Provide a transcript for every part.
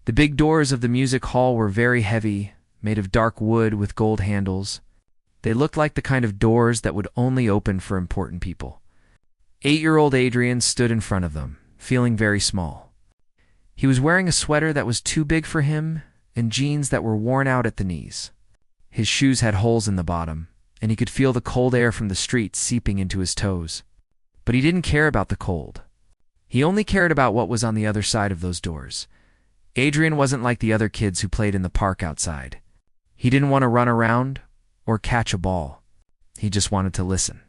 The big doors of the music hall were very heavy, made of dark wood with gold handles. They looked like the kind of doors that would only open for important people. 8-year-old Adrian stood in front of them, feeling very small. He was wearing a sweater that was too big for him and jeans that were worn out at the knees. His shoes had holes in the bottom, and he could feel the cold air from the street seeping into his toes. But he didn't care about the cold. He only cared about what was on the other side of those doors. Adrian wasn't like the other kids who played in the park outside. He didn't want to run around or catch a ball. He just wanted to listen.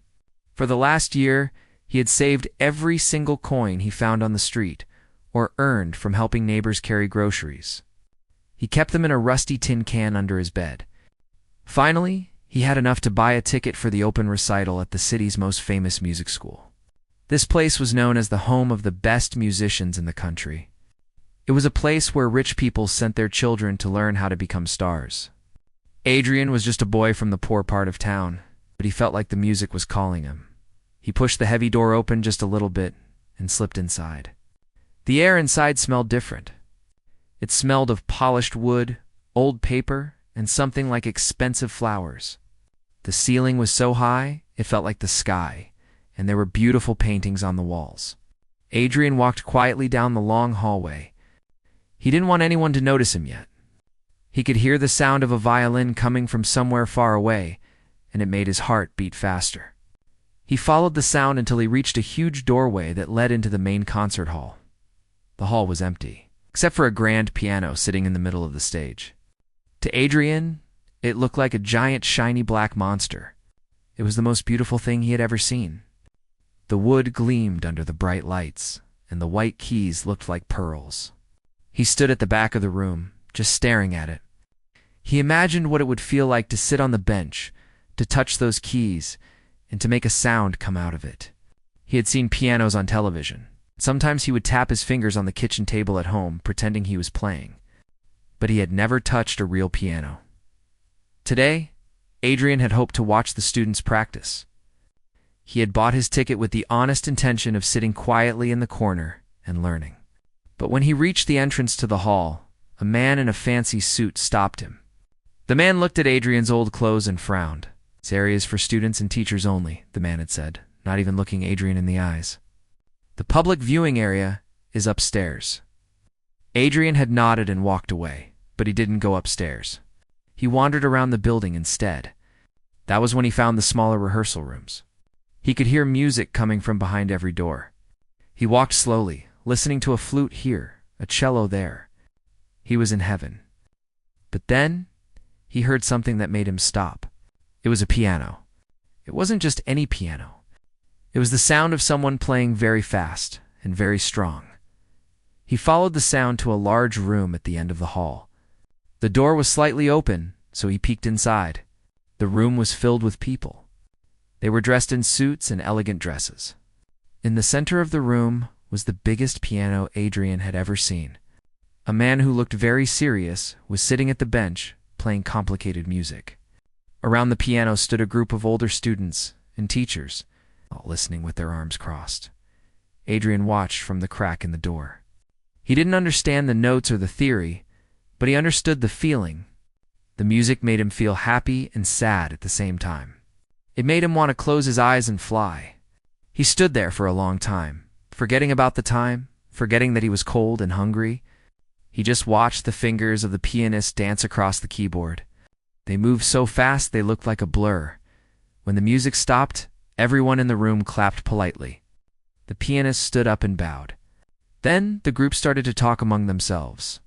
For the last year, he had saved every single coin he found on the street or earned from helping neighbors carry groceries. He kept them in a rusty tin can under his bed. Finally, he had enough to buy a ticket for the open recital at the city's most famous music school. This place was known as the home of the best musicians in the country. It was a place where rich people sent their children to learn how to become stars. Adrian was just a boy from the poor part of town, but he felt like the music was calling him. He pushed the heavy door open just a little bit and slipped inside. The air inside smelled different. It smelled of polished wood, old paper, and something like expensive flowers. The ceiling was so high, it felt like the sky, and there were beautiful paintings on the walls. Adrian walked quietly down the long hallway. He didn't want anyone to notice him yet. He could hear the sound of a violin coming from somewhere far away, and it made his heart beat faster. He followed the sound until he reached a huge doorway that led into the main concert hall. The hall was empty, except for a grand piano sitting in the middle of the stage. To Adrian, it looked like a giant shiny black monster. It was the most beautiful thing he had ever seen. The wood gleamed under the bright lights, and the white keys looked like pearls. He stood at the back of the room, just staring at it. He imagined what it would feel like to sit on the bench, to touch those keys, and to make a sound come out of it. He had seen pianos on television. Sometimes he would tap his fingers on the kitchen table at home, pretending he was playing. But he had never touched a real piano. Today, Adrian had hoped to watch the students practice. He had bought his ticket with the honest intention of sitting quietly in the corner and learning. But when he reached the entrance to the hall, a man in a fancy suit stopped him. The man looked at Adrian's old clothes and frowned. "This area is for students and teachers only," the man had said, not even looking Adrian in the eyes. "The public viewing area is upstairs." Adrian had nodded and walked away, but he didn't go upstairs. He wandered around the building instead. That was when he found the smaller rehearsal rooms. He could hear music coming from behind every door. He walked slowly, listening to a flute here, a cello there. He was in heaven. But then, he heard something that made him stop. It was a piano. It wasn't just any piano. It was the sound of someone playing very fast and very strong. He followed the sound to a large room at the end of the hall. The door was slightly open, so he peeked inside. The room was filled with people. They were dressed in suits and elegant dresses. In the center of the room was the biggest piano Adrian had ever seen. A man who looked very serious was sitting at the bench, playing complicated music. Around the piano stood a group of older students and teachers, all listening with their arms crossed. Adrian watched from the crack in the door. He didn't understand the notes or the theory, but he understood the feeling. The music made him feel happy and sad at the same time. It made him want to close his eyes and fly. He stood there for a long time, forgetting about the time, forgetting that he was cold and hungry. He just watched the fingers of the pianist dance across the keyboard. They moved so fast they looked like a blur. When the music stopped, everyone in the room clapped politely. The pianist stood up and bowed. Then the group started to talk among themselves.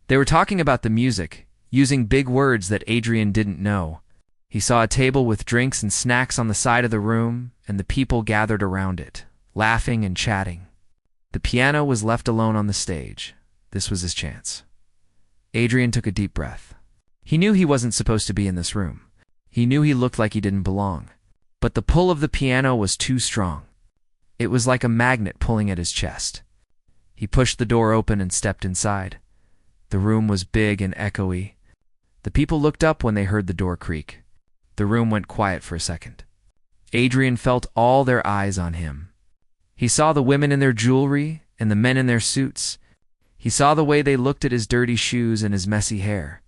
They were talking about the music, using big words that Adrian didn't know. He saw a table with drinks and snacks on the side of the room, and the people gathered around it, laughing and chatting. The piano was left alone on the stage. This was his chance. Adrian took a deep breath. He knew he wasn't supposed to be in this room. He knew he looked like he didn't belong. But the pull of the piano was too strong. It was like a magnet pulling at his chest. He pushed the door open and stepped inside. The room was big and echoey. The people looked up when they heard the door creak. The room went quiet for a second. Adrian felt all their eyes on him. He saw the women in their jewelry and the men in their suits. He saw the way they looked at his dirty shoes and his messy hair.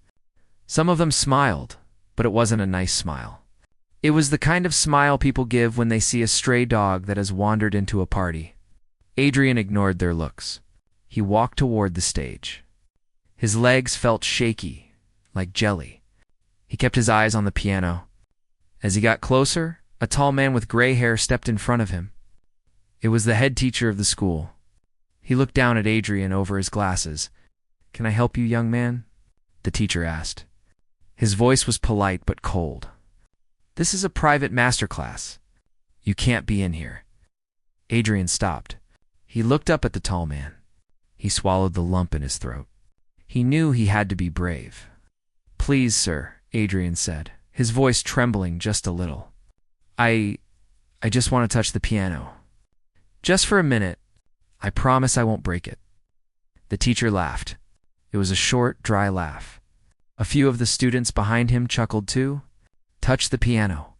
Some of them smiled, but it wasn't a nice smile. It was the kind of smile people give when they see a stray dog that has wandered into a party. Adrian ignored their looks. He walked toward the stage. His legs felt shaky, like jelly. He kept his eyes on the piano. As he got closer, a tall man with gray hair stepped in front of him. It was the head teacher of the school. He looked down at Adrian over his glasses. "Can I help you, young man?" the teacher asked. His voice was polite but cold. "This is a private master class. You can't be in here." Adrian stopped. He looked up at the tall man. He swallowed the lump in his throat. He knew he had to be brave. "Please, sir," Adrian said, his voice trembling just a little. I just want to touch the piano. Just for a minute. I promise I won't break it." The teacher laughed. It was a short, dry laugh. A few of the students behind him chuckled too. "Touch the piano.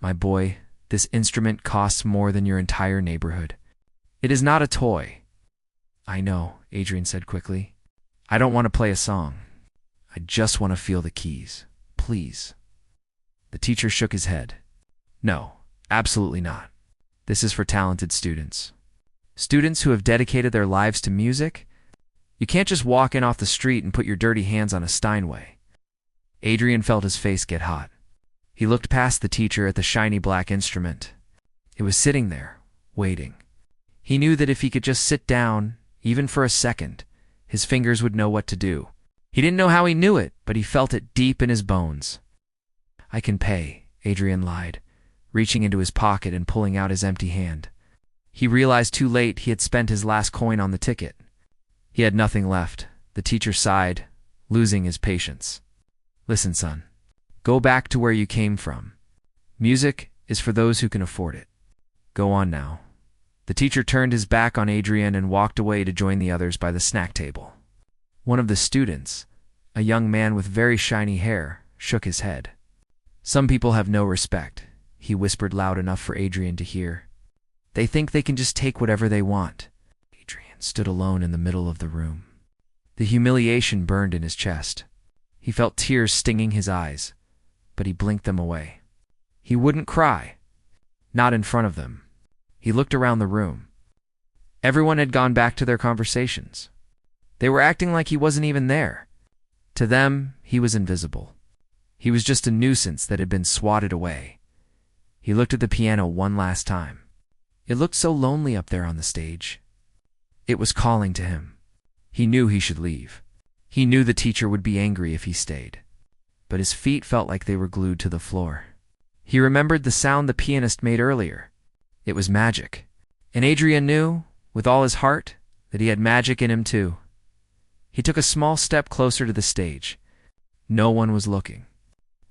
My boy, this instrument costs more than your entire neighborhood. It is not a toy." "I know," Adrian said quickly. "I don't want to play a song. I just want to feel the keys. Please." The teacher shook his head. "No, absolutely not. This is for talented students. Students who have dedicated their lives to music. You can't just walk in off the street and put your dirty hands on a Steinway." Adrian felt his face get hot. He looked past the teacher at the shiny black instrument. It was sitting there, waiting. He knew that if he could just sit down, even for a second, his fingers would know what to do. He didn't know how he knew it, but he felt it deep in his bones. "I can pay," Adrian lied, reaching into his pocket and pulling out his empty hand. He realized too late he had spent his last coin on the ticket. He had nothing left. The teacher sighed, losing his patience. "Listen, son. Go back to where you came from. Music is for those who can afford it. Go on now." The teacher turned his back on Adrian and walked away to join the others by the snack table. One of the students, a young man with very shiny hair, shook his head. "Some people have no respect," he whispered loud enough for Adrian to hear. "They think they can just take whatever they want." Adrian stood alone in the middle of the room. The humiliation burned in his chest. He felt tears stinging his eyes, but he blinked them away. He wouldn't cry. Not in front of them. He looked around the room. Everyone had gone back to their conversations. They were acting like he wasn't even there. To them, he was invisible. He was just a nuisance that had been swatted away. He looked at the piano one last time. It looked so lonely up there on the stage. It was calling to him. He knew he should leave. He knew the teacher would be angry if he stayed. But his feet felt like they were glued to the floor. He remembered the sound the pianist made earlier. It was magic. And Adrian knew, with all his heart, that he had magic in him too. He took a small step closer to the stage. No one was looking.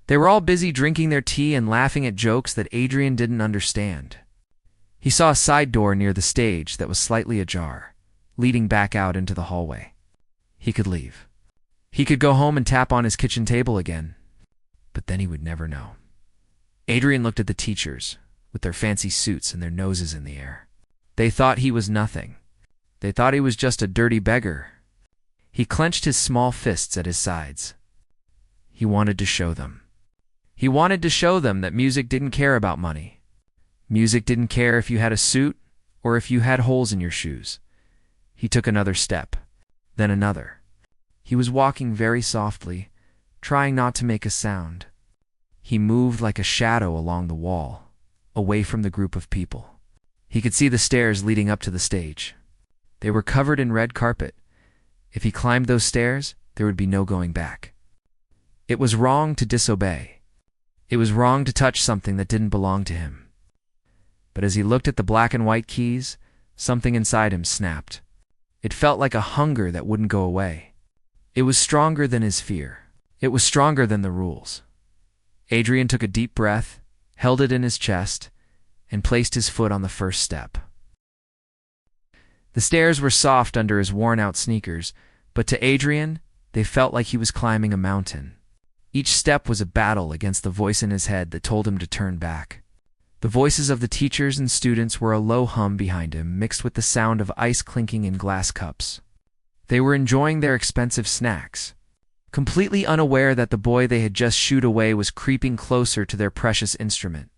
They were all busy drinking their tea and laughing at jokes that Adrian didn't understand. He saw a side door near the stage that was slightly ajar, leading back out into the hallway. He could leave. He could go home and tap on his kitchen table again. But then he would never know. Adrian looked at the teachers, with their fancy suits and their noses in the air. They thought he was nothing. They thought he was just a dirty beggar. He clenched his small fists at his sides. He wanted to show them. He wanted to show them that music didn't care about money. Music didn't care if you had a suit or if you had holes in your shoes. He took another step, then another. He was walking very softly, trying not to make a sound. He moved like a shadow along the wall, away from the group of people. He could see the stairs leading up to the stage. They were covered in red carpet. If he climbed those stairs, there would be no going back. It was wrong to disobey. It was wrong to touch something that didn't belong to him. But as he looked at the black and white keys, something inside him snapped. It felt like a hunger that wouldn't go away. It was stronger than his fear. It was stronger than the rules. Adrian took a deep breath, held it in his chest, and placed his foot on the first step. The stairs were soft under his worn-out sneakers, but to Adrian, they felt like he was climbing a mountain. Each step was a battle against the voice in his head that told him to turn back. The voices of the teachers and students were a low hum behind him, mixed with the sound of ice clinking in glass cups. They were enjoying their expensive snacks, completely unaware that the boy they had just shooed away was creeping closer to their precious instrument.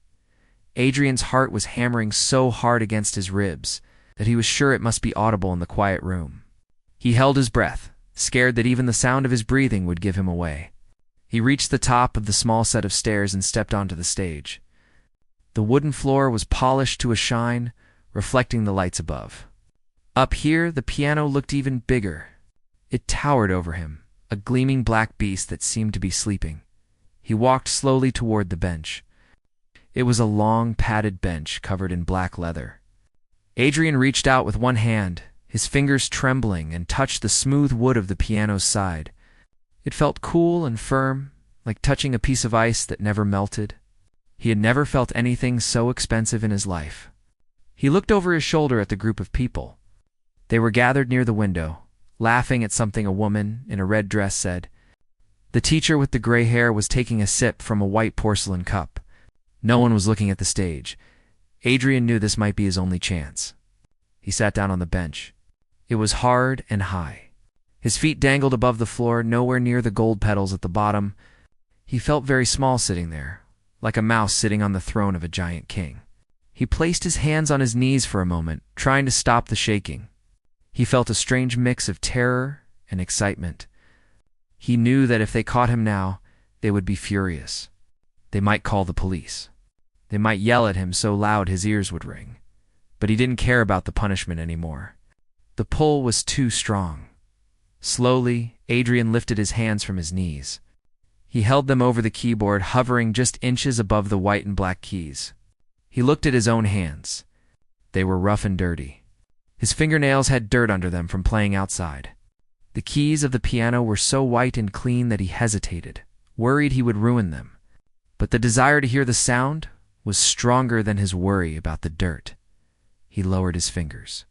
Adrian's heart was hammering so hard against his ribs that he was sure it must be audible in the quiet room. He held his breath, scared that even the sound of his breathing would give him away. He reached the top of the small set of stairs and stepped onto the stage. The wooden floor was polished to a shine, reflecting the lights above. Up here, the piano looked even bigger. It towered over him, a gleaming black beast that seemed to be sleeping. He walked slowly toward the bench. It was a long, padded bench covered in black leather. Adrian reached out with one hand, his fingers trembling, and touched the smooth wood of the piano's side. It felt cool and firm, like touching a piece of ice that never melted. He had never felt anything so expensive in his life. He looked over his shoulder at the group of people. They were gathered near the window, laughing at something a woman in a red dress said. The teacher with the gray hair was taking a sip from a white porcelain cup. No one was looking at the stage. Adrian knew this might be his only chance. He sat down on the bench. It was hard and high. His feet dangled above the floor, nowhere near the gold pedals at the bottom. He felt very small sitting there, like a mouse sitting on the throne of a giant king. He placed his hands on his knees for a moment, trying to stop the shaking. He felt a strange mix of terror and excitement. He knew that if they caught him now, they would be furious. They might call the police. They might yell at him so loud his ears would ring. But he didn't care about the punishment anymore. The pull was too strong. Slowly, Adrian lifted his hands from his knees. He held them over the keyboard, hovering just inches above the white and black keys. He looked at his own hands. They were rough and dirty. His fingernails had dirt under them from playing outside. The keys of the piano were so white and clean that he hesitated, worried he would ruin them. But the desire to hear the sound was stronger than his worry about the dirt. He lowered his fingers.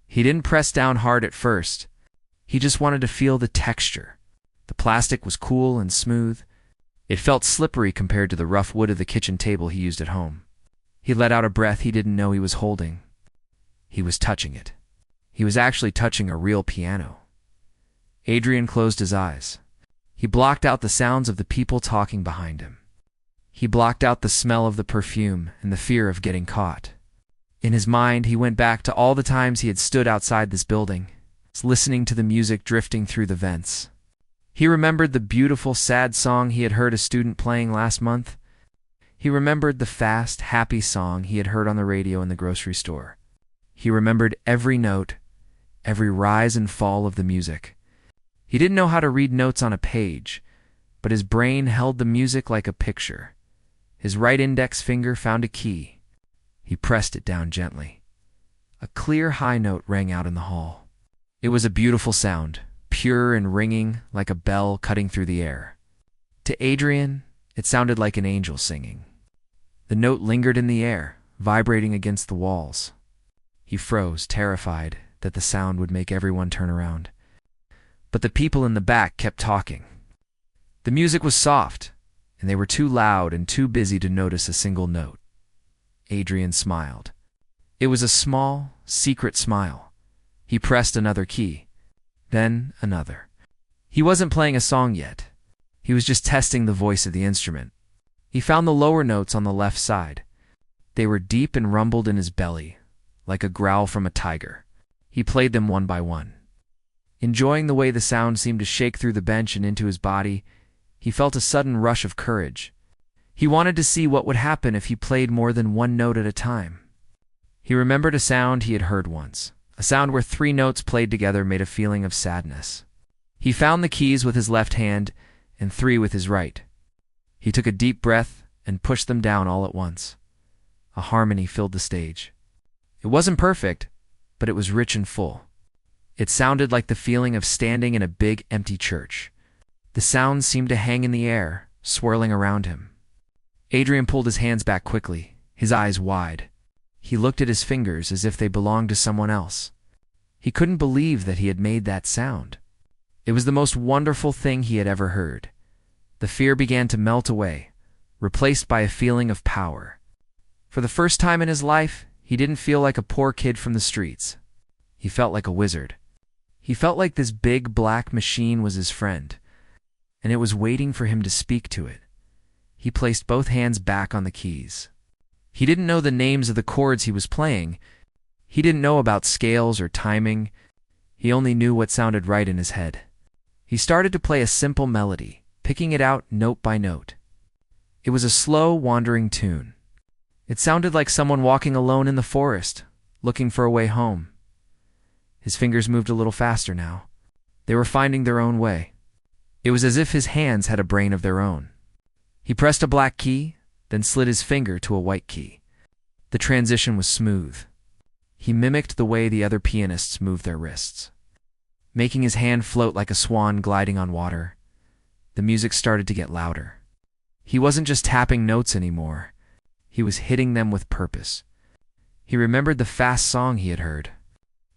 He didn't press down hard at first. He just wanted to feel the texture. The plastic was cool and smooth. It felt slippery compared to the rough wood of the kitchen table he used at home. He let out a breath he didn't know he was holding. He was touching it. He was actually touching a real piano. Adrian closed his eyes. He blocked out the sounds of the people talking behind him. He blocked out the smell of the perfume and the fear of getting caught. In his mind, he went back to all the times he had stood outside this building, listening to the music drifting through the vents. He remembered the beautiful, sad song he had heard a student playing last month. He remembered the fast, happy song he had heard on the radio in the grocery store. He remembered every note, every rise and fall of the music. He didn't know how to read notes on a page, but his brain held the music like a picture. His right index finger found a key. He pressed it down gently. A clear high note rang out in the hall. It was a beautiful sound, pure and ringing like a bell cutting through the air. To Adrian, it sounded like an angel singing. The note lingered in the air, vibrating against the walls. He froze, terrified that the sound would make everyone turn around. But the people in the back kept talking. The music was soft, and they were too loud and too busy to notice a single note. Adrian smiled. It was a small, secret smile. He pressed another key, then another. He wasn't playing a song yet. He was just testing the voice of the instrument. He found the lower notes on the left side. They were deep and rumbled in his belly, like a growl from a tiger. He played them one by one. Enjoying the way the sound seemed to shake through the bench and into his body, he felt a sudden rush of courage. He wanted to see what would happen if he played more than one note at a time. He remembered a sound he had heard once, a sound where 3 notes played together made a feeling of sadness. He found the keys with his left hand and 3 with his right. He took a deep breath and pushed them down all at once. A harmony filled the stage. It wasn't perfect, but it was rich and full. It sounded like the feeling of standing in a big, empty church. The sounds seemed to hang in the air, swirling around him. Adrian pulled his hands back quickly, his eyes wide. He looked at his fingers as if they belonged to someone else. He couldn't believe that he had made that sound. It was the most wonderful thing he had ever heard. The fear began to melt away, replaced by a feeling of power. For the first time in his life, he didn't feel like a poor kid from the streets. He felt like a wizard. He felt like this big black machine was his friend, and it was waiting for him to speak to it. He placed both hands back on the keys. He didn't know the names of the chords he was playing. He didn't know about scales or timing. He only knew what sounded right in his head. He started to play a simple melody, picking it out note by note. It was a slow, wandering tune. It sounded like someone walking alone in the forest, looking for a way home. His fingers moved a little faster now. They were finding their own way. It was as if his hands had a brain of their own. He pressed a black key, then slid his finger to a white key. The transition was smooth. He mimicked the way the other pianists moved their wrists, making his hand float like a swan gliding on water. The music started to get louder. He wasn't just tapping notes anymore. He was hitting them with purpose. He remembered the fast song he had heard.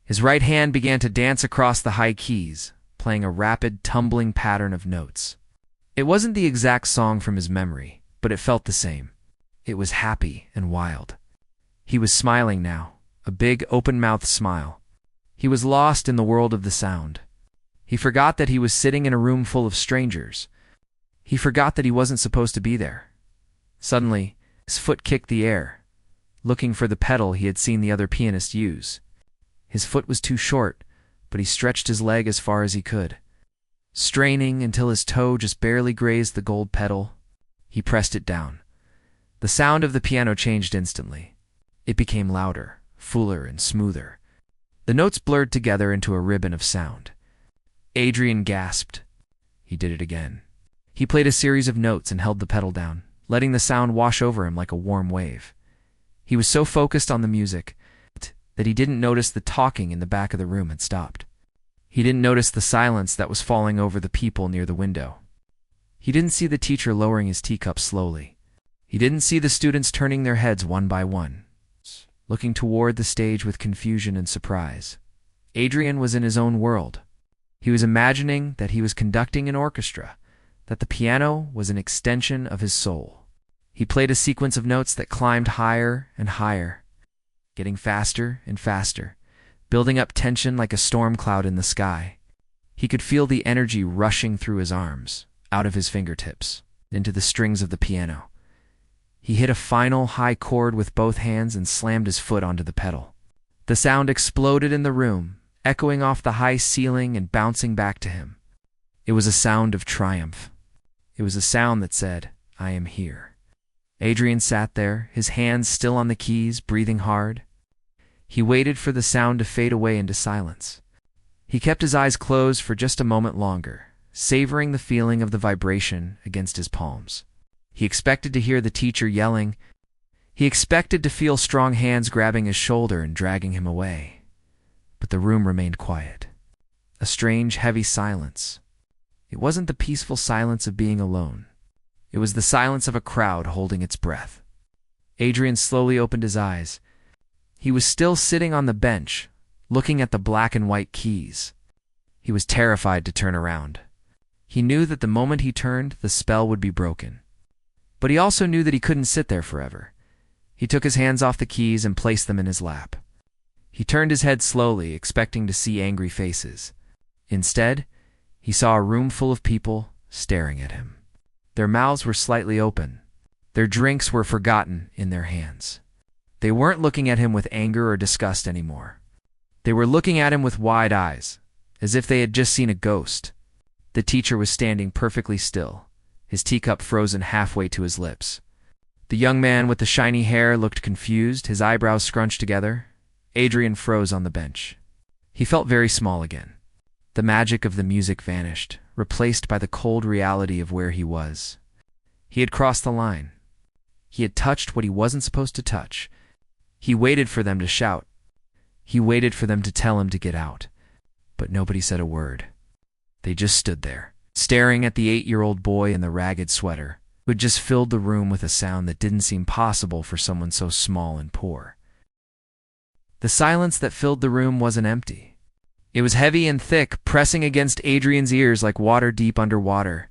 His right hand began to dance across the high keys, playing a rapid, tumbling pattern of notes. It wasn't the exact song from his memory, but it felt the same. It was happy and wild. He was smiling now, a big, open-mouthed smile. He was lost in the world of the sound. He forgot that he was sitting in a room full of strangers. He forgot that he wasn't supposed to be there. Suddenly, his foot kicked the air, looking for the pedal he had seen the other pianist use. His foot was too short, but he stretched his leg as far as he could. Straining until his toe just barely grazed the gold pedal, he pressed it down. The sound of the piano changed instantly. It became louder, fuller, and smoother. The notes blurred together into a ribbon of sound. Adrian gasped. He did it again. He played a series of notes and held the pedal down, letting the sound wash over him like a warm wave. He was so focused on the music that he didn't notice the talking in the back of the room had stopped. He didn't notice the silence that was falling over the people near the window. He didn't see the teacher lowering his teacup slowly. He didn't see the students turning their heads one by one, looking toward the stage with confusion and surprise. Adrian was in his own world. He was imagining that he was conducting an orchestra, that the piano was an extension of his soul. He played a sequence of notes that climbed higher and higher, getting faster and faster, building up tension like a storm cloud in the sky. He could feel the energy rushing through his arms, out of his fingertips, into the strings of the piano. He hit a final high chord with both hands and slammed his foot onto the pedal. The sound exploded in the room, echoing off the high ceiling and bouncing back to him. It was a sound of triumph. It was a sound that said, "I am here." Adrian sat there, his hands still on the keys, breathing hard. He waited for the sound to fade away into silence. He kept his eyes closed for just a moment longer, savoring the feeling of the vibration against his palms. He expected to hear the teacher yelling. He expected to feel strong hands grabbing his shoulder and dragging him away. But the room remained quiet. A strange, heavy silence. It wasn't the peaceful silence of being alone. It was the silence of a crowd holding its breath. Adrian slowly opened his eyes. He was still sitting on the bench, looking at the black and white keys. He was terrified to turn around. He knew that the moment he turned, the spell would be broken. But he also knew that he couldn't sit there forever. He took his hands off the keys and placed them in his lap. He turned his head slowly, expecting to see angry faces. Instead, he saw a room full of people staring at him. Their mouths were slightly open. Their drinks were forgotten in their hands. They weren't looking at him with anger or disgust anymore. They were looking at him with wide eyes, as if they had just seen a ghost. The teacher was standing perfectly still, his teacup frozen halfway to his lips. The young man with the shiny hair looked confused, his eyebrows scrunched together. Adrian froze on the bench. He felt very small again. The magic of the music vanished, replaced by the cold reality of where he was. He had crossed the line. He had touched what he wasn't supposed to touch. He waited for them to shout. He waited for them to tell him to get out. But nobody said a word. They just stood there, staring at the 8-year-old boy in the ragged sweater, who had just filled the room with a sound that didn't seem possible for someone so small and poor. The silence that filled the room wasn't empty. It was heavy and thick, pressing against Adrian's ears like water deep underwater.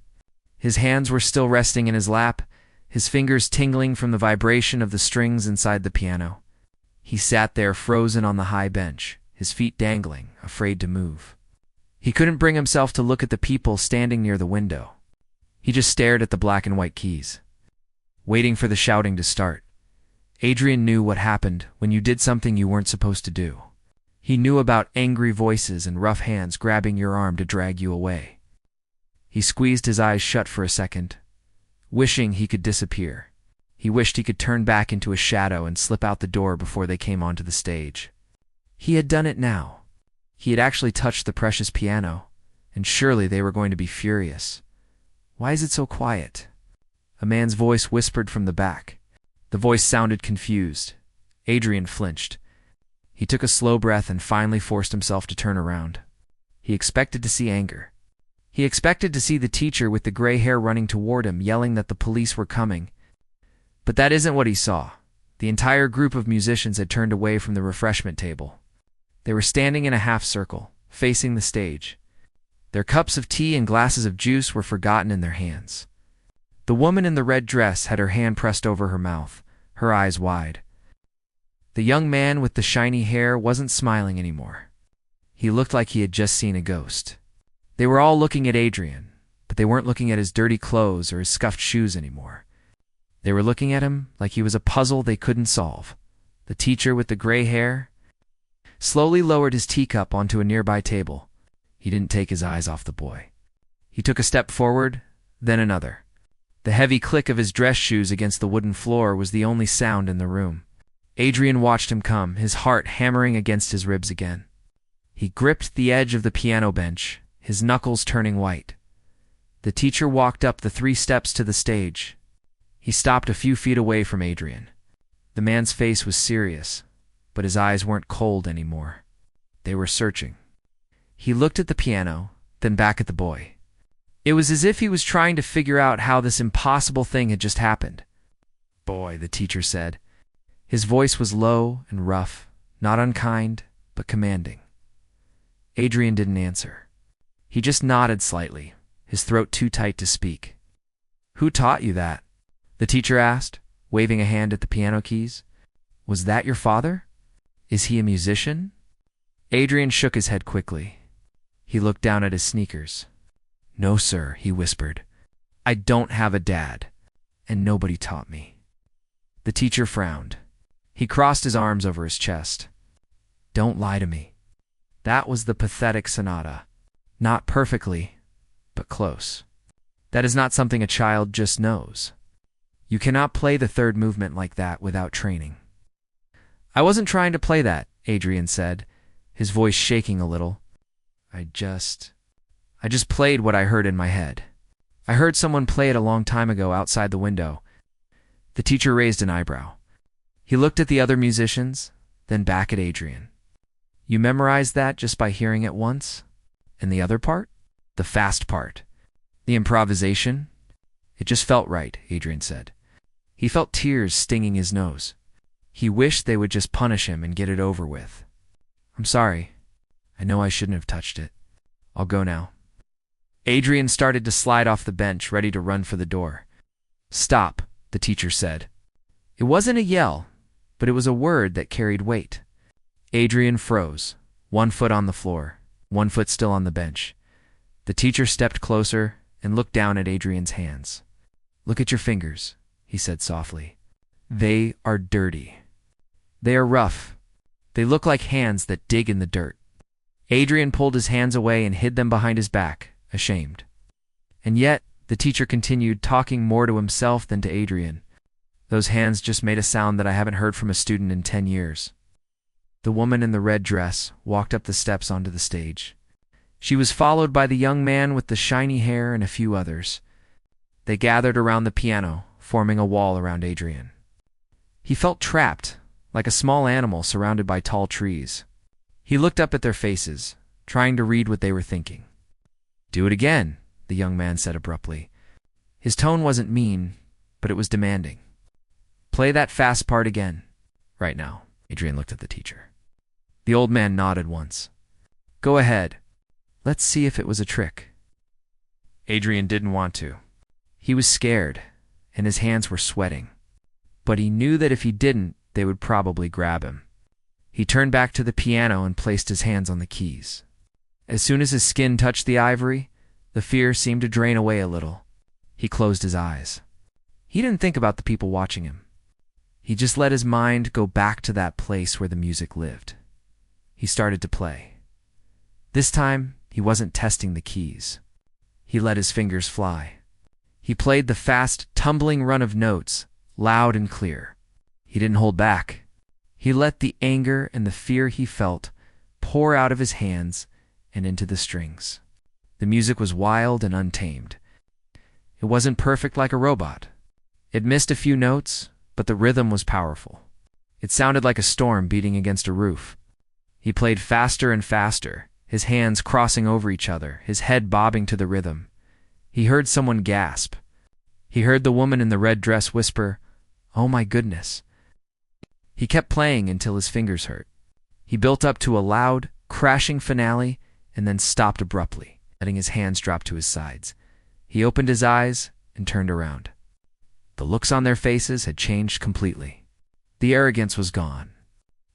His hands were still resting in his lap, his fingers tingling from the vibration of the strings inside the piano. He sat there frozen on the high bench, his feet dangling, afraid to move. He couldn't bring himself to look at the people standing near the window. He just stared at the black and white keys, waiting for the shouting to start. Adrian knew what happened when you did something you weren't supposed to do. He knew about angry voices and rough hands grabbing your arm to drag you away. He squeezed his eyes shut for a second, wishing he could disappear. He wished he could turn back into a shadow and slip out the door before they came onto the stage. He had done it now. He had actually touched the precious piano, and surely they were going to be furious. "Why is it so quiet?" A man's voice whispered from the back. The voice sounded confused. Adrian flinched. He took a slow breath and finally forced himself to turn around. He expected to see anger. He expected to see the teacher with the gray hair running toward him, yelling that the police were coming. But that isn't what he saw. The entire group of musicians had turned away from the refreshment table. They were standing in a half circle, facing the stage. Their cups of tea and glasses of juice were forgotten in their hands. The woman in the red dress had her hand pressed over her mouth, her eyes wide. The young man with the shiny hair wasn't smiling anymore. He looked like he had just seen a ghost. They were all looking at Adrian, but they weren't looking at his dirty clothes or his scuffed shoes anymore. They were looking at him like he was a puzzle they couldn't solve. The teacher with the gray hair slowly lowered his teacup onto a nearby table. He didn't take his eyes off the boy. He took a step forward, then another. The heavy click of his dress shoes against the wooden floor was the only sound in the room. Adrian watched him come, his heart hammering against his ribs again. He gripped the edge of the piano bench, his knuckles turning white. The teacher walked up the 3 steps to the stage. He stopped a few feet away from Adrian. The man's face was serious, but his eyes weren't cold anymore. They were searching. He looked at the piano, then back at the boy. It was as if he was trying to figure out how this impossible thing had just happened. "Boy," the teacher said. His voice was low and rough, not unkind, but commanding. Adrian didn't answer. He just nodded slightly, his throat too tight to speak. "Who taught you that?" the teacher asked, waving a hand at the piano keys. "Was that your father? Is he a musician?" Adrian shook his head quickly. He looked down at his sneakers. "No, sir," he whispered. "I don't have a dad, and nobody taught me." The teacher frowned. He crossed his arms over his chest. "Don't lie to me." That was the pathetic sonata. Not perfectly, but close. That is not something a child just knows. You cannot play the third movement like that without training. "I wasn't trying to play that," Adrian said, his voice shaking a little. I just played what I heard in my head. I heard someone play it a long time ago outside the window." The teacher raised an eyebrow. He looked at the other musicians, then back at Adrian. "You memorized that just by hearing it once? And the other part? The fast part? The improvisation?" "It just felt right," Adrian said. He felt tears stinging his nose. He wished they would just punish him and get it over with. "I'm sorry. I know I shouldn't have touched it. I'll go now." Adrian started to slide off the bench, ready to run for the door. "Stop," the teacher said. It wasn't a yell, but it was a word that carried weight. Adrian froze, 1 foot on the floor, 1 foot still on the bench. The teacher stepped closer and looked down at Adrian's hands. "Look at your fingers," he said softly. "They are dirty. They are rough. They look like hands that dig in the dirt." Adrian pulled his hands away and hid them behind his back, ashamed. And yet, the teacher continued, talking more to himself than to Adrian. "Those hands just made a sound that I haven't heard from a student in 10 years. The woman in the red dress walked up the steps onto the stage. She was followed by the young man with the shiny hair and a few others. They gathered around the piano, forming a wall around Adrian. He felt trapped, like a small animal surrounded by tall trees. He looked up at their faces, trying to read what they were thinking. "Do it again," the young man said abruptly. His tone wasn't mean, but it was demanding. "Play that fast part again, right now." Adrian looked at the teacher. The old man nodded once. "Go ahead. Let's see if it was a trick." Adrian didn't want to. He was scared, and his hands were sweating. But he knew that if he didn't, they would probably grab him. He turned back to the piano and placed his hands on the keys. As soon as his skin touched the ivory, the fear seemed to drain away a little. He closed his eyes. He didn't think about the people watching him. He just let his mind go back to that place where the music lived. He started to play. This time, he wasn't testing the keys. He let his fingers fly. He played the fast, tumbling run of notes, loud and clear. He didn't hold back. He let the anger and the fear he felt pour out of his hands and into the strings. The music was wild and untamed. It wasn't perfect like a robot. It missed a few notes, but the rhythm was powerful. It sounded like a storm beating against a roof. He played faster and faster, his hands crossing over each other, his head bobbing to the rhythm. He heard someone gasp. He heard the woman in the red dress whisper, "Oh my goodness." He kept playing until his fingers hurt. He built up to a loud, crashing finale and then stopped abruptly, letting his hands drop to his sides. He opened his eyes and turned around. The looks on their faces had changed completely. The arrogance was gone.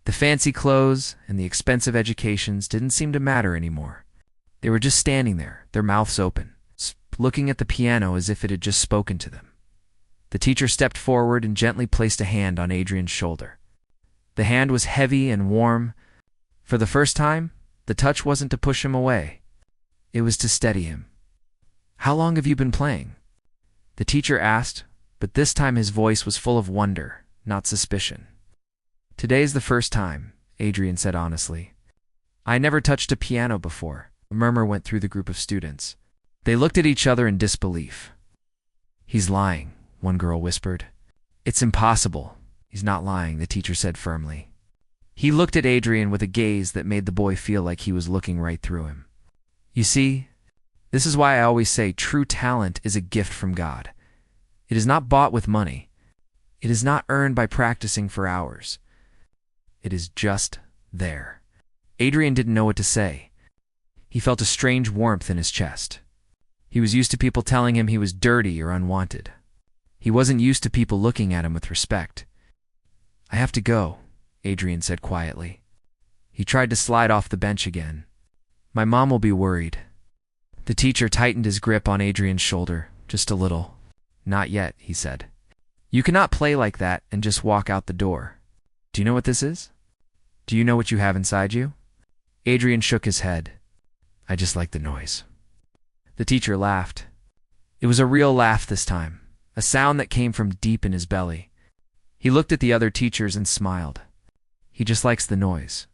The fancy clothes and the expensive educations didn't seem to matter anymore. They were just standing there, their mouths open, looking at the piano as if it had just spoken to them. The teacher stepped forward and gently placed a hand on Adrian's shoulder. The hand was heavy and warm. For the first time, the touch wasn't to push him away. It was to steady him. "How long have you been playing?" The teacher asked, but this time his voice was full of wonder, not suspicion. "Today's the first time," Adrian said honestly. "I never touched a piano before." A murmur went through the group of students. They looked at each other in disbelief. "He's lying," one girl whispered. "It's impossible." "He's not lying," the teacher said firmly. He looked at Adrian with a gaze that made the boy feel like he was looking right through him. "You see, this is why I always say true talent is a gift from God. It is not bought with money. It is not earned by practicing for hours. It is just there." Adrian didn't know what to say. He felt a strange warmth in his chest. He was used to people telling him he was dirty or unwanted. He wasn't used to people looking at him with respect. "I have to go," Adrian said quietly. He tried to slide off the bench again. "My mom will be worried." The teacher tightened his grip on Adrian's shoulder, just a little. "Not yet," he said. "You cannot play like that and just walk out the door. Do you know what this is? Do you know what you have inside you?" Adrian shook his head. "I just like the noise." The teacher laughed. It was a real laugh this time, a sound that came from deep in his belly. He looked at the other teachers and smiled. "He just likes the noise."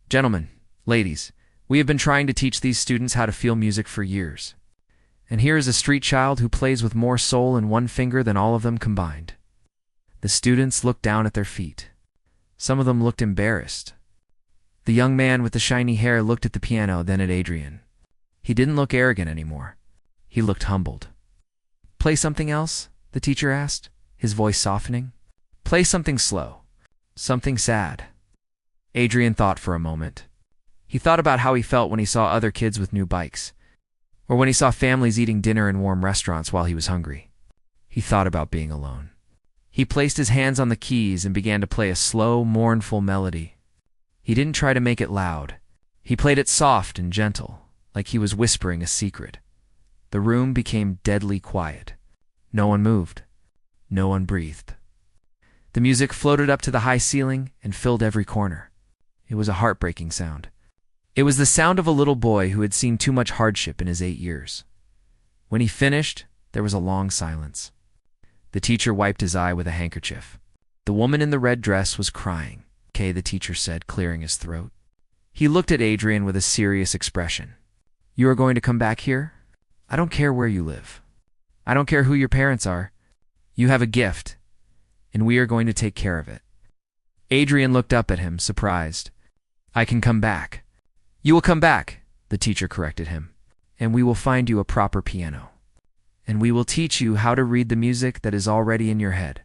"Gentlemen, ladies, we have been trying to teach these students how to feel music for years. And here is a street child who plays with more soul in one finger than all of them combined." The students looked down at their feet. Some of them looked embarrassed. The young man with the shiny hair looked at the piano, then at Adrian. He didn't look arrogant anymore. He looked humbled. "Play something else?" the teacher asked, his voice softening. "Play something slow. Something sad." Adrian thought for a moment. He thought about how he felt when he saw other kids with new bikes, or when he saw families eating dinner in warm restaurants while he was hungry. He thought about being alone. He placed his hands on the keys and began to play a slow, mournful melody. He didn't try to make it loud. He played it soft and gentle, like he was whispering a secret. The room became deadly quiet. No one moved. No one breathed. The music floated up to the high ceiling and filled every corner. It was a heartbreaking sound. It was the sound of a little boy who had seen too much hardship in his 8 years. When he finished, there was a long silence. The teacher wiped his eye with a handkerchief. The woman in the red dress was crying. "Okay," the teacher said, clearing his throat. He looked at Adrian with a serious expression. "You are going to come back here? I don't care where you live. I don't care who your parents are. You have a gift, and we are going to take care of it." Adrian looked up at him, surprised. "I can come back." "You will come back," the teacher corrected him, "and we will find you a proper piano. And we will teach you how to read the music that is already in your head."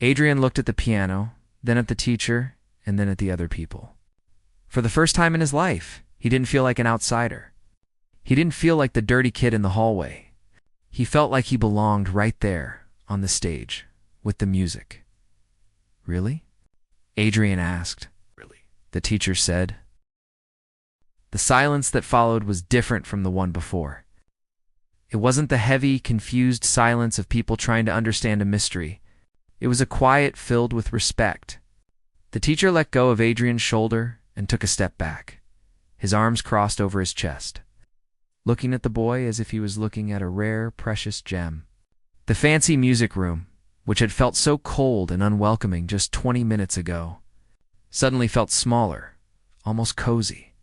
Adrian looked at the piano, then at the teacher, and then at the other people. For the first time in his life, he didn't feel like an outsider. He didn't feel like the dirty kid in the hallway. He felt like he belonged right there, on the stage, with the music. "Really?" Adrian asked. "Really?" the teacher said. The silence that followed was different from the one before. It wasn't the heavy, confused silence of people trying to understand a mystery. It was a quiet filled with respect. The teacher let go of Adrian's shoulder and took a step back, his arms crossed over his chest, looking at the boy as if he was looking at a rare, precious gem. The fancy music room, which had felt so cold and unwelcoming just 20 minutes ago, suddenly felt smaller, almost cozy.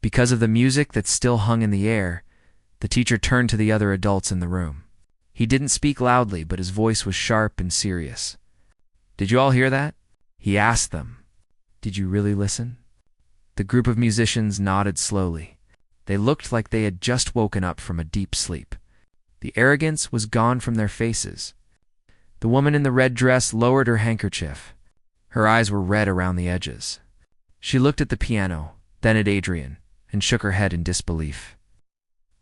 Because of the music that still hung in the air, the teacher turned to the other adults in the room. He didn't speak loudly, but his voice was sharp and serious. "Did you all hear that?" He asked them. "Did you really listen?" The group of musicians nodded slowly. They looked like they had just woken up from a deep sleep. The arrogance was gone from their faces. The woman in the red dress lowered her handkerchief. Her eyes were red around the edges. She looked at the piano, then at Adrian, and shook her head in disbelief.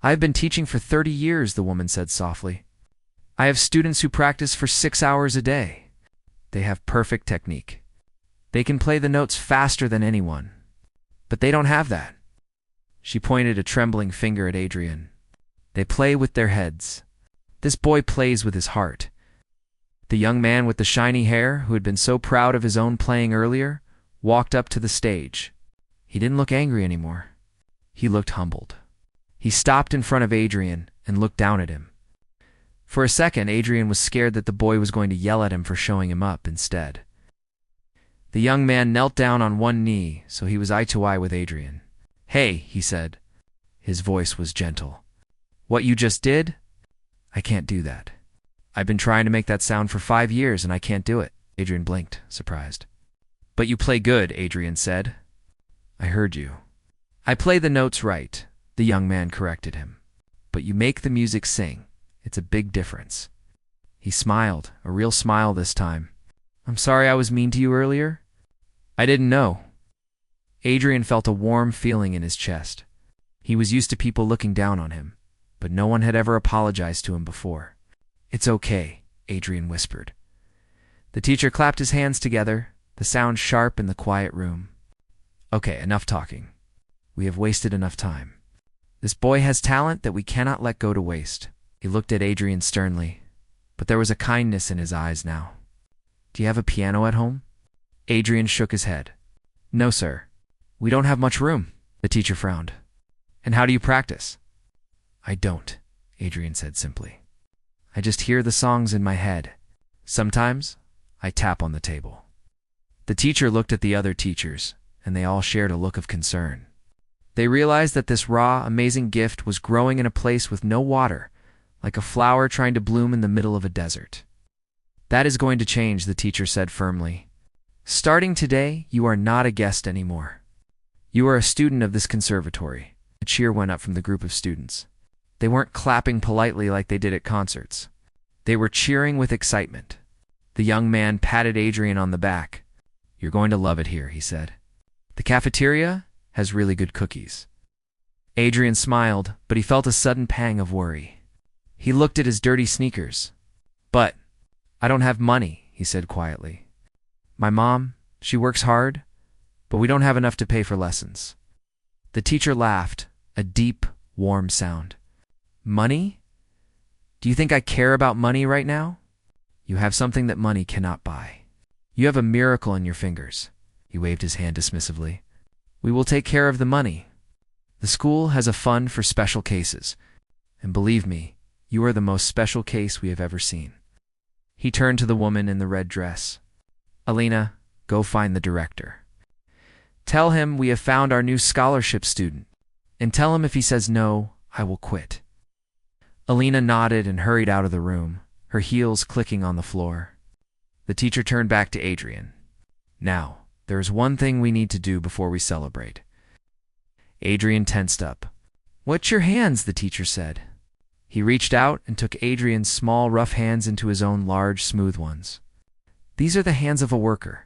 "I've been teaching for 30 years, the woman said softly. "I have students who practice for 6 hours a day. They have perfect technique. They can play the notes faster than anyone. But they don't have that." She pointed a trembling finger at Adrian. "They play with their heads. This boy plays with his heart." The young man with the shiny hair, who had been so proud of his own playing earlier, walked up to the stage. He didn't look angry anymore. He looked humbled. He stopped in front of Adrian and looked down at him. For a second, Adrian was scared that the boy was going to yell at him for showing him up instead. The young man knelt down on one knee, so he was eye to eye with Adrian. "Hey," he said. His voice was gentle. "What you just did? I can't do that. I've been trying to make that sound for 5 years and I can't do it." Adrian blinked, surprised. "But you play good," Adrian said. "I heard you." "I play the notes right," the young man corrected him. "But you make the music sing. It's a big difference." He smiled, a real smile this time. "I'm sorry I was mean to you earlier. I didn't know." Adrian felt a warm feeling in his chest. He was used to people looking down on him, but no one had ever apologized to him before. "It's okay," Adrian whispered. The teacher clapped his hands together, the sound sharp in the quiet room. "Okay, enough talking. We have wasted enough time. This boy has talent that we cannot let go to waste." He looked at Adrian sternly, but there was a kindness in his eyes now. "Do you have a piano at home?" Adrian shook his head. "No, sir. We don't have much room." The teacher frowned. "And how do you practice?" "I don't," Adrian said simply. "I just hear the songs in my head. Sometimes I tap on the table." The teacher looked at the other teachers, and they all shared a look of concern. They realized that this raw, amazing gift was growing in a place with no water, like a flower trying to bloom in the middle of a desert. "That is going to change," the teacher said firmly. "Starting today, you are not a guest anymore. You are a student of this conservatory." A cheer went up from the group of students. They weren't clapping politely like they did at concerts. They were cheering with excitement. The young man patted Adrian on the back. "You're going to love it here," he said. "The cafeteria has really good cookies." Adrian smiled, but he felt a sudden pang of worry. He looked at his dirty sneakers. "But I don't have money," he said quietly. "My mom, she works hard, but we don't have enough to pay for lessons." The teacher laughed, a deep, warm sound. "Money? Do you think I care about money right now? You have something that money cannot buy. You have a miracle in your fingers." He waved his hand dismissively. "We will take care of the money. The school has a fund for special cases, and believe me, you are the most special case we have ever seen." He turned to the woman in the red dress. "Alina, go find the director. Tell him we have found our new scholarship student, and tell him if he says no, I will quit." Alina nodded and hurried out of the room, her heels clicking on the floor. The teacher turned back to Adrian. "Now, there is one thing we need to do before we celebrate." Adrian tensed up. "Watch your hands," the teacher said. He reached out and took Adrian's small, rough hands into his own large, smooth ones. "These are the hands of a worker.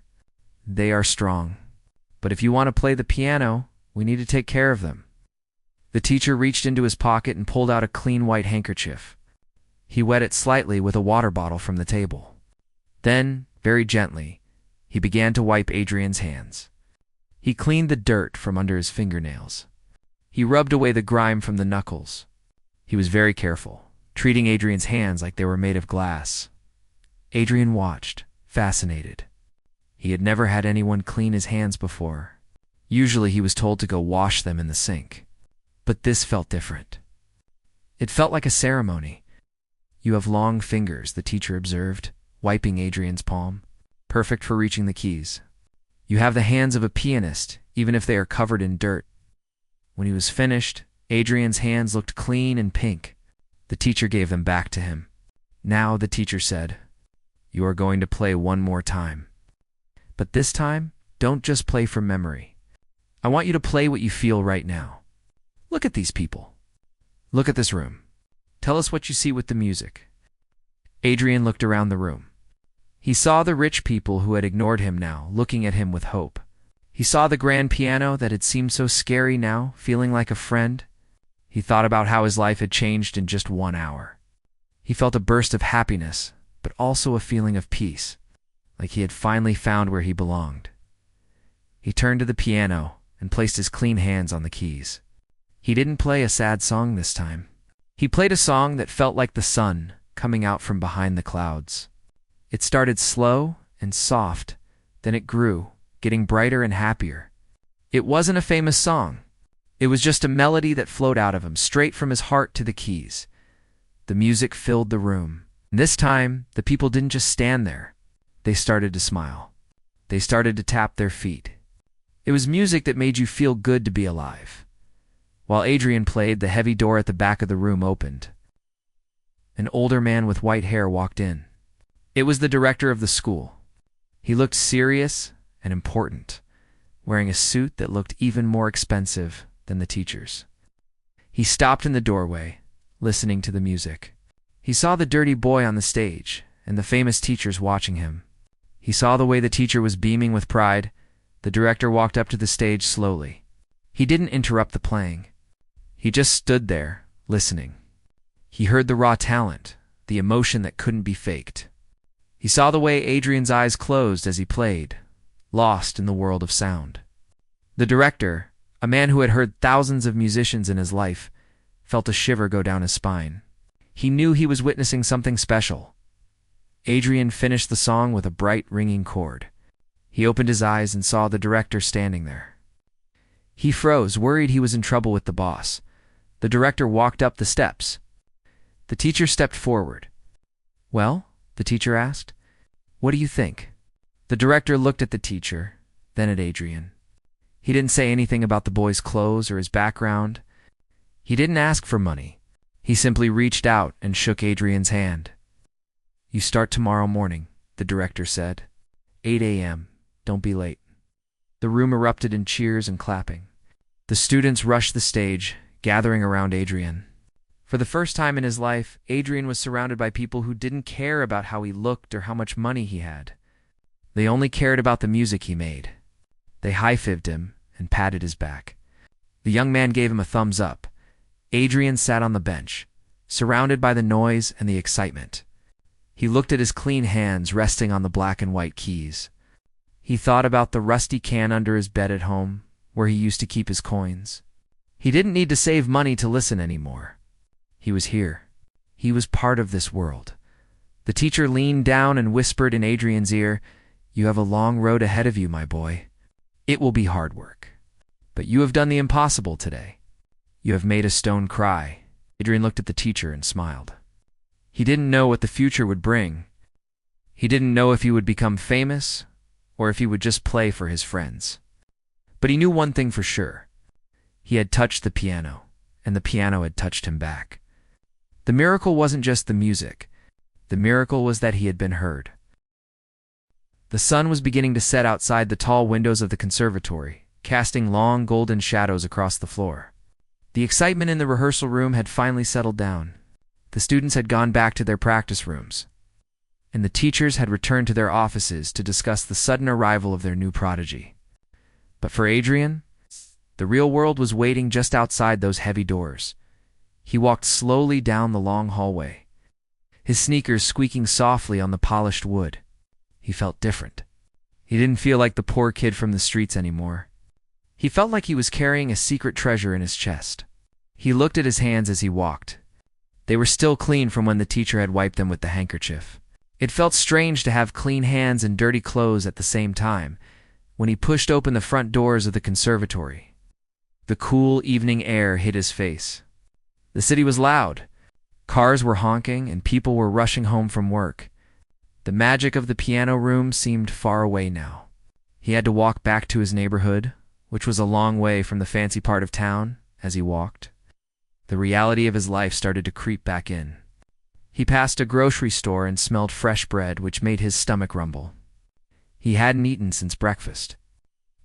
They are strong. But if you want to play the piano, we need to take care of them." The teacher reached into his pocket and pulled out a clean white handkerchief. He wet it slightly with a water bottle from the table. Then, very gently, he began to wipe Adrian's hands. He cleaned the dirt from under his fingernails. He rubbed away the grime from the knuckles. He was very careful, treating Adrian's hands like they were made of glass. Adrian watched, fascinated. He had never had anyone clean his hands before. Usually he was told to go wash them in the sink. But this felt different. It felt like a ceremony. "You have long fingers," the teacher observed, wiping Adrian's palm. "Perfect for reaching the keys. You have the hands of a pianist, even if they are covered in dirt." When he was finished, Adrian's hands looked clean and pink. The teacher gave them back to him. "Now," the teacher said, "you are going to play one more time. But this time, don't just play from memory. I want you to play what you feel right now. Look at these people. Look at this room. Tell us what you see with the music." Adrian looked around the room. He saw the rich people who had ignored him now, looking at him with hope. He saw the grand piano that had seemed so scary now, feeling like a friend. He thought about how his life had changed in just 1 hour. He felt a burst of happiness, but also a feeling of peace, like he had finally found where he belonged. He turned to the piano and placed his clean hands on the keys. He didn't play a sad song this time. He played a song that felt like the sun coming out from behind the clouds. It started slow and soft, then it grew, getting brighter and happier. It wasn't a famous song. It was just a melody that flowed out of him, straight from his heart to the keys. The music filled the room. This time, the people didn't just stand there. They started to smile. They started to tap their feet. It was music that made you feel good to be alive. While Adrian played, the heavy door at the back of the room opened. An older man with white hair walked in. It was the director of the school. He looked serious and important, wearing a suit that looked even more expensive than the teacher's. He stopped in the doorway, listening to the music. He saw the dirty boy on the stage and the famous teachers watching him. He saw the way the teacher was beaming with pride. The director walked up to the stage slowly. He didn't interrupt the playing. He just stood there, listening. He heard the raw talent, the emotion that couldn't be faked. He saw the way Adrian's eyes closed as he played, lost in the world of sound. The director, a man who had heard thousands of musicians in his life, felt a shiver go down his spine. He knew he was witnessing something special. Adrian finished the song with a bright, ringing chord. He opened his eyes and saw the director standing there. He froze, worried he was in trouble with the boss. The director walked up the steps. The teacher stepped forward. "Well?" the teacher asked. "What do you think?" The director looked at the teacher, then at Adrian. He didn't say anything about the boy's clothes or his background. He didn't ask for money. He simply reached out and shook Adrian's hand. "You start tomorrow morning," the director said. 8 a.m. Don't be late." The room erupted in cheers and clapping. The students rushed the stage, gathering around Adrian. For the first time in his life, Adrian was surrounded by people who didn't care about how he looked or how much money he had. They only cared about the music he made. They high-fived him and patted his back. The young man gave him a thumbs up. Adrian sat on the bench, surrounded by the noise and the excitement. He looked at his clean hands resting on the black and white keys. He thought about the rusty can under his bed at home, where he used to keep his coins. He didn't need to save money to listen anymore. He was here. He was part of this world. The teacher leaned down and whispered in Adrian's ear, "You have a long road ahead of you, my boy. It will be hard work. But you have done the impossible today. You have made a stone cry." Adrian looked at the teacher and smiled. He didn't know what the future would bring. He didn't know if he would become famous or if he would just play for his friends. But he knew one thing for sure. He had touched the piano, and the piano had touched him back. The miracle wasn't just the music. The miracle was that he had been heard. The sun was beginning to set outside the tall windows of the conservatory, casting long golden shadows across the floor. The excitement in the rehearsal room had finally settled down. The students had gone back to their practice rooms, and the teachers had returned to their offices to discuss the sudden arrival of their new prodigy. But for Adrian, the real world was waiting just outside those heavy doors. He walked slowly down the long hallway, his sneakers squeaking softly on the polished wood. He felt different. He didn't feel like the poor kid from the streets anymore. He felt like he was carrying a secret treasure in his chest. He looked at his hands as he walked. They were still clean from when the teacher had wiped them with the handkerchief. It felt strange to have clean hands and dirty clothes at the same time when he pushed open the front doors of the conservatory. The cool evening air hit his face. The city was loud. Cars were honking and people were rushing home from work. The magic of the piano room seemed far away now. He had to walk back to his neighborhood, which was a long way from the fancy part of town. As he walked, the reality of his life started to creep back in. He passed a grocery store and smelled fresh bread, which made his stomach rumble. He hadn't eaten since breakfast.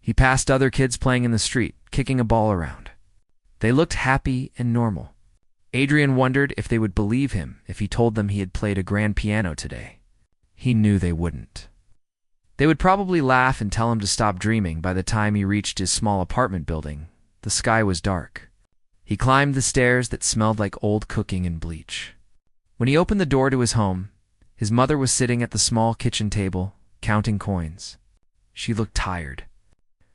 He passed other kids playing in the street, kicking a ball around. They looked happy and normal. Adrian wondered if they would believe him if he told them he had played a grand piano today. He knew they wouldn't. They would probably laugh and tell him to stop dreaming. By the time he reached his small apartment building, the sky was dark. He climbed the stairs that smelled like old cooking and bleach. When he opened the door to his home, his mother was sitting at the small kitchen table, counting coins. She looked tired.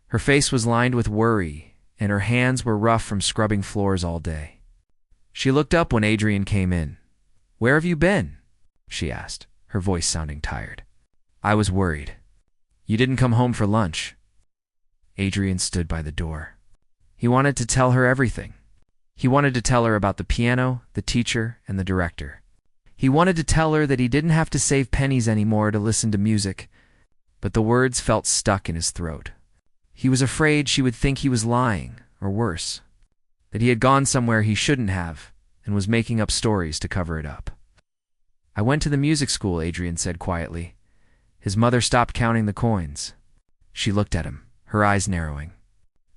Her face was lined with worry, and her hands were rough from scrubbing floors all day. She looked up when Adrian came in. "Where have you been?" she asked, her voice sounding tired. "I was worried. You didn't come home for lunch." Adrian stood by the door. He wanted to tell her everything. He wanted to tell her about the piano, the teacher, and the director. He wanted to tell her that he didn't have to save pennies anymore to listen to music, but the words felt stuck in his throat. He was afraid she would think he was lying, or worse, that he had gone somewhere he shouldn't have and was making up stories to cover it up. "I went to the music school," Adrian said quietly. His mother stopped counting the coins. She looked at him, her eyes narrowing.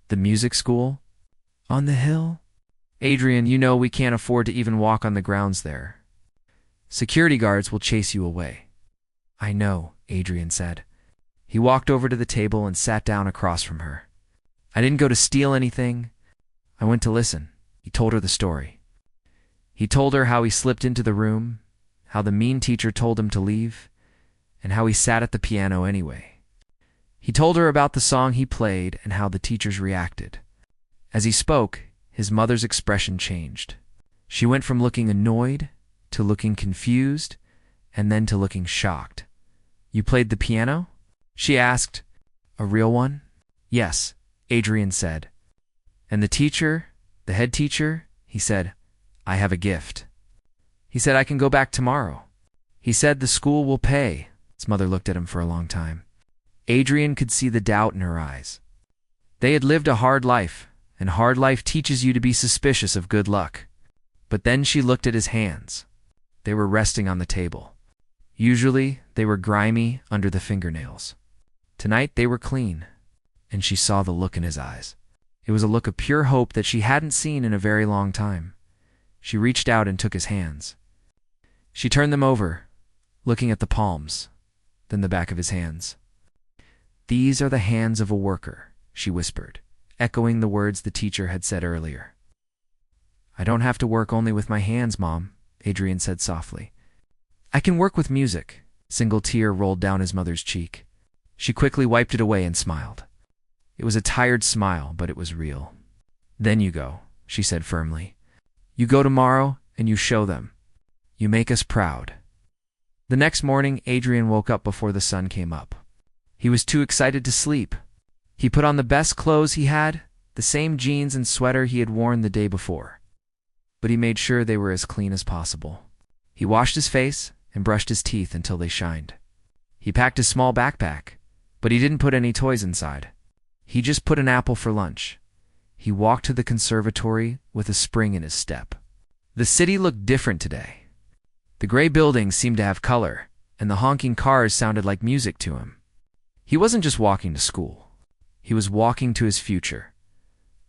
"The music school? On the hill?" "Adrian, you know we can't afford to even walk on the grounds there. Security guards will chase you away." "I know," Adrian said. He walked over to the table and sat down across from her. "I didn't go to steal anything. I went to listen." He told her the story. He told her how he slipped into the room, how the mean teacher told him to leave, and how he sat at the piano anyway. He told her about the song he played and how the teachers reacted. As he spoke, his mother's expression changed. She went from looking annoyed to looking confused and then to looking shocked. "You played the piano?" she asked. "A real one?" "Yes," Adrian said. "And the teacher, the head teacher," he said, "I have a gift. He said I can go back tomorrow. He said the school will pay." His mother looked at him for a long time. Adrian could see the doubt in her eyes. They had lived a hard life, and hard life teaches you to be suspicious of good luck. But then she looked at his hands. They were resting on the table. Usually, they were grimy under the fingernails. Tonight, they were clean, and she saw the look in his eyes. It was a look of pure hope that she hadn't seen in a very long time. She reached out and took his hands. She turned them over, looking at the palms, then the back of his hands. "These are the hands of a worker," she whispered, echoing the words the teacher had said earlier. "I don't have to work only with my hands, Mom," Adrian said softly. "I can work with music." A single tear rolled down his mother's cheek. She quickly wiped it away and smiled. It was a tired smile, but it was real. "Then you go," she said firmly. "You go tomorrow and you show them. You make us proud." The next morning, Adrian woke up before the sun came up. He was too excited to sleep. He put on the best clothes he had, the same jeans and sweater he had worn the day before. But he made sure they were as clean as possible. He washed his face and brushed his teeth until they shined. He packed his small backpack, but he didn't put any toys inside. He just put an apple for lunch. He walked to the conservatory with a spring in his step. The city looked different today. The gray buildings seemed to have color, and the honking cars sounded like music to him. He wasn't just walking to school. He was walking to his future.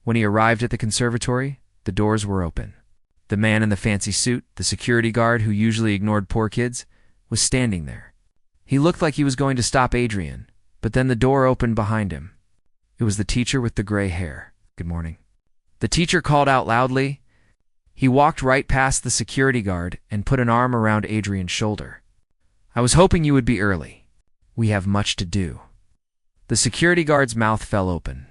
When he arrived at the conservatory, the doors were open. The man in the fancy suit, the security guard who usually ignored poor kids, was standing there. He looked like he was going to stop Adrian, but then the door opened behind him. It was the teacher with the gray hair. "Good morning." The teacher called out loudly. He walked right past the security guard and put an arm around Adrian's shoulder. "I was hoping you would be early. We have much to do." The security guard's mouth fell open.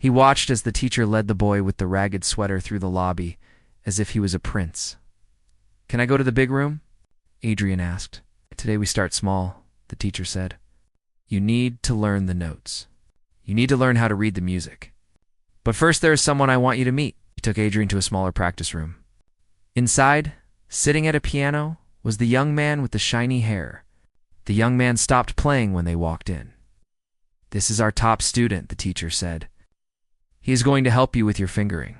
He watched as the teacher led the boy with the ragged sweater through the lobby, as if he was a prince. "Can I go to the big room?" Adrian asked. "Today we start small," the teacher said. "You need to learn the notes. You need to learn how to read the music. But first there is someone I want you to meet." He took Adrian to a smaller practice room. Inside, sitting at a piano, was the young man with the shiny hair. The young man stopped playing when they walked in. "This is our top student," the teacher said. "He is going to help you with your fingering,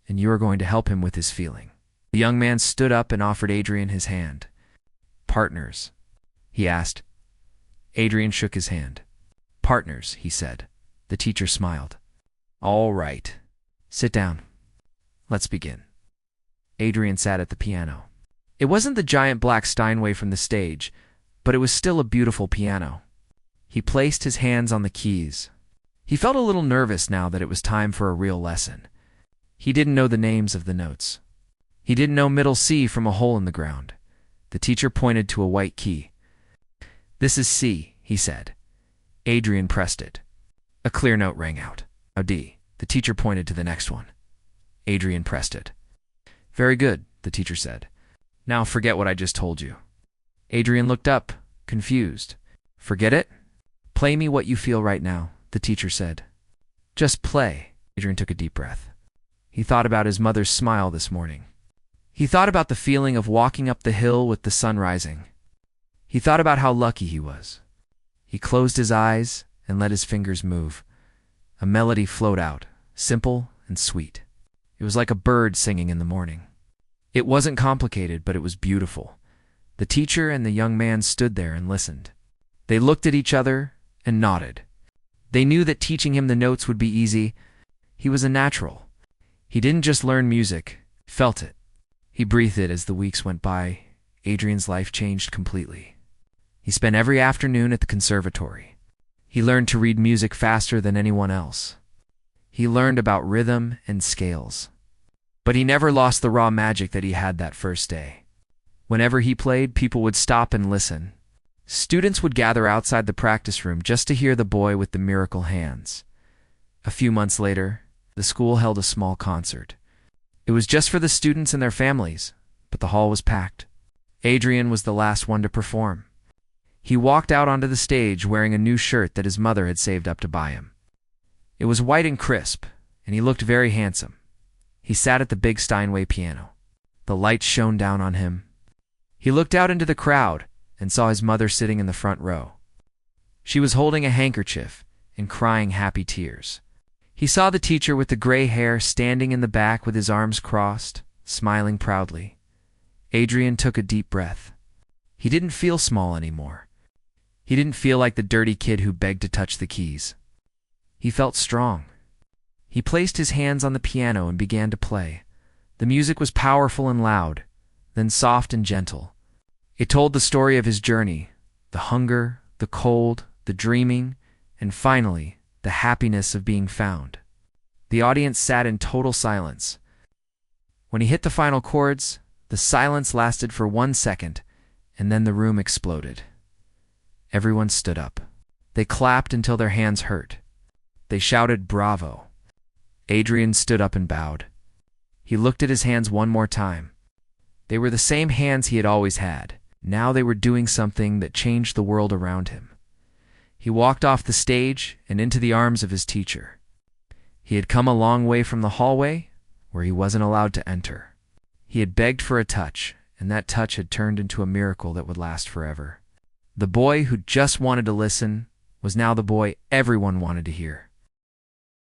and you are going to help him with his feeling." The young man stood up and offered Adrian his hand. "Partners?" he asked. Adrian shook his hand. "Partners," he said. The teacher smiled. "All right. Sit down. Let's begin." Adrian sat at the piano. It wasn't the giant black Steinway from the stage, but it was still a beautiful piano. He placed his hands on the keys. He felt a little nervous now that it was time for a real lesson. He didn't know the names of the notes. He didn't know middle C from a hole in the ground. The teacher pointed to a white key. "This is C," he said. Adrian pressed it. A clear note rang out. "Now D." The teacher pointed to the next one. Adrian pressed it. "Very good," the teacher said. "Now forget what I just told you." Adrian looked up, confused. "Forget it? Play me what you feel right now," the teacher said. "Just play." Adrian took a deep breath. He thought about his mother's smile this morning. He thought about the feeling of walking up the hill with the sun rising. He thought about how lucky he was. He closed his eyes and let his fingers move. A melody flowed out, simple and sweet. It was like a bird singing in the morning. It wasn't complicated, but it was beautiful. The teacher and the young man stood there and listened. They looked at each other and nodded. They knew that teaching him the notes would be easy. He was a natural. He didn't just learn music, he felt it. He breathed it as the weeks went by. Adrian's life changed completely. He spent every afternoon at the conservatory. He learned to read music faster than anyone else. He learned about rhythm and scales. But he never lost the raw magic that he had that first day. Whenever he played, people would stop and listen. Students would gather outside the practice room just to hear the boy with the miracle hands. A few months later, the school held a small concert. It was just for the students and their families, but the hall was packed. Adrian was the last one to perform. He walked out onto the stage wearing a new shirt that his mother had saved up to buy him. It was white and crisp, and he looked very handsome. He sat at the big Steinway piano. The lights shone down on him. He looked out into the crowd and saw his mother sitting in the front row. She was holding a handkerchief and crying happy tears. He saw the teacher with the gray hair standing in the back with his arms crossed, smiling proudly. Adrian took a deep breath. He didn't feel small anymore. He didn't feel like the dirty kid who begged to touch the keys. He felt strong. He placed his hands on the piano and began to play. The music was powerful and loud, then soft and gentle. It told the story of his journey, the hunger, the cold, the dreaming, and finally, the happiness of being found. The audience sat in total silence. When he hit the final chords, the silence lasted for 1 second, and then the room exploded. Everyone stood up. They clapped until their hands hurt. They shouted, "Bravo!" Adrian stood up and bowed. He looked at his hands one more time. They were the same hands he had always had. Now they were doing something that changed the world around him. He walked off the stage and into the arms of his teacher. He had come a long way from the hallway, where he wasn't allowed to enter. He had begged for a touch, and that touch had turned into a miracle that would last forever. The boy who just wanted to listen was now the boy everyone wanted to hear.